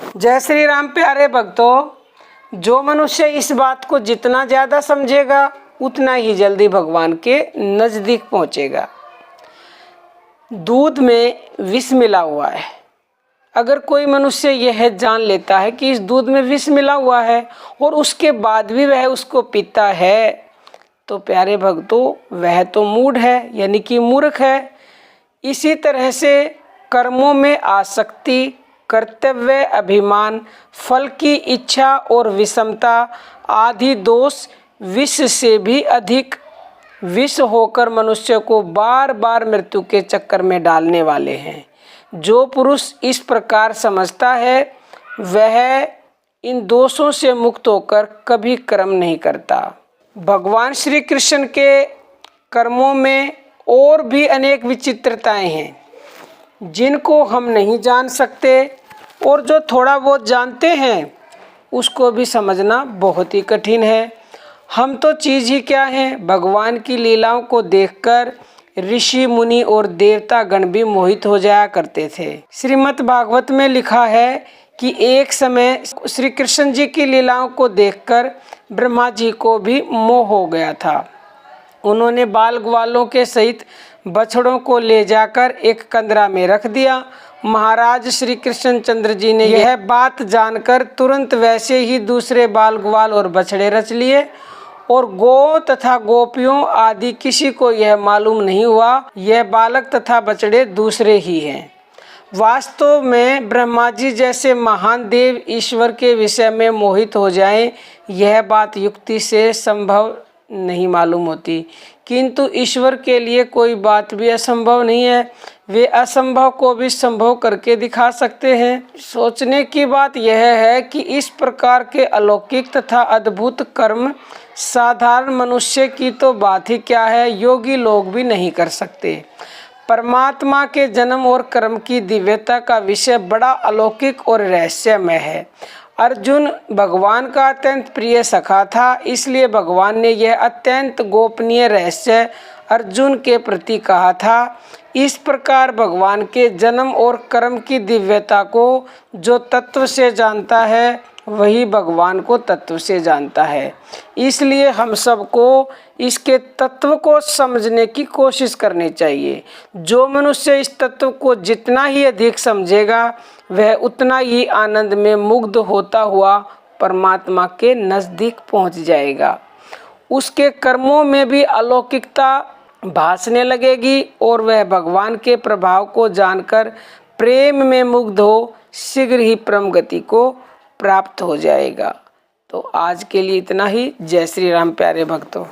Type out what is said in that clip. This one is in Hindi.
जय श्री राम प्यारे भक्तों, जो मनुष्य इस बात को जितना ज़्यादा समझेगा उतना ही जल्दी भगवान के नज़दीक पहुँचेगा। दूध में विष मिला हुआ है। अगर कोई मनुष्य यह जान लेता है कि इस दूध में विष मिला हुआ है और उसके बाद भी वह उसको पीता है, तो प्यारे भक्तों वह तो मूढ़ है, यानी कि मूर्ख है। इसी तरह से कर्मों में आसक्ति, कर्तव्य अभिमान, फल की इच्छा और विषमता आदि दोष विष से भी अधिक विष होकर मनुष्य को बार बार मृत्यु के चक्कर में डालने वाले हैं। जो पुरुष इस प्रकार समझता है वह इन दोषों से मुक्त होकर कभी कर्म नहीं करता। भगवान श्री कृष्ण के कर्मों में और भी अनेक विचित्रताएं हैं जिनको हम नहीं जान सकते, और जो थोड़ा बहुत जानते हैं उसको भी समझना बहुत ही कठिन है। हम तो चीज़ ही क्या हैं, भगवान की लीलाओं को देखकर ऋषि मुनि और देवता गण भी मोहित हो जाया करते थे। श्रीमद् भागवत में लिखा है कि एक समय श्री कृष्ण जी की लीलाओं को देखकर ब्रह्मा जी को भी मोह हो गया था। उन्होंने बाल ग्वालों के सहित बछड़ों को ले जाकर एक कंदरा में रख दिया। महाराज श्री कृष्ण चंद्र जी ने यह बात जानकर तुरंत वैसे ही दूसरे बाल ग्वाल और बछड़े रच लिए, और गो तथा गोपियों आदि किसी को यह मालूम नहीं हुआ यह बालक तथा बछड़े दूसरे ही हैं। वास्तव में ब्रह्मा जी जैसे महान देव ईश्वर के विषय में मोहित हो जाएं, यह बात युक्ति से संभव नहीं मालूम होती, किंतु ईश्वर के लिए कोई बात भी असंभव नहीं है। वे असंभव को भी संभव करके दिखा सकते हैं। सोचने की बात यह है कि इस प्रकार के अलौकिक तथा अद्भुत कर्म साधारण मनुष्य की तो बात ही क्या है, योगी लोग भी नहीं कर सकते। परमात्मा के जन्म और कर्म की दिव्यता का विषय बड़ा अलौकिक और रहस्यमय है। अर्जुन भगवान का अत्यंत प्रिय सखा था, इसलिए भगवान ने यह अत्यंत गोपनीय रहस्य अर्जुन के प्रति कहा था। इस प्रकार भगवान के जन्म और कर्म की दिव्यता को जो तत्व से जानता है वही भगवान को तत्व से जानता है। इसलिए हम सबको इसके तत्व को समझने की कोशिश करनी चाहिए। जो मनुष्य इस तत्व को जितना ही अधिक समझेगा वह उतना ही आनंद में मुग्ध होता हुआ परमात्मा के नज़दीक पहुंच जाएगा। उसके कर्मों में भी अलौकिकता भासने लगेगी और वह भगवान के प्रभाव को जानकर प्रेम में मुग्ध हो शीघ्र ही परम गति को प्राप्त हो जाएगा। तो आज के लिए इतना ही। जय श्री राम प्यारे भक्तों।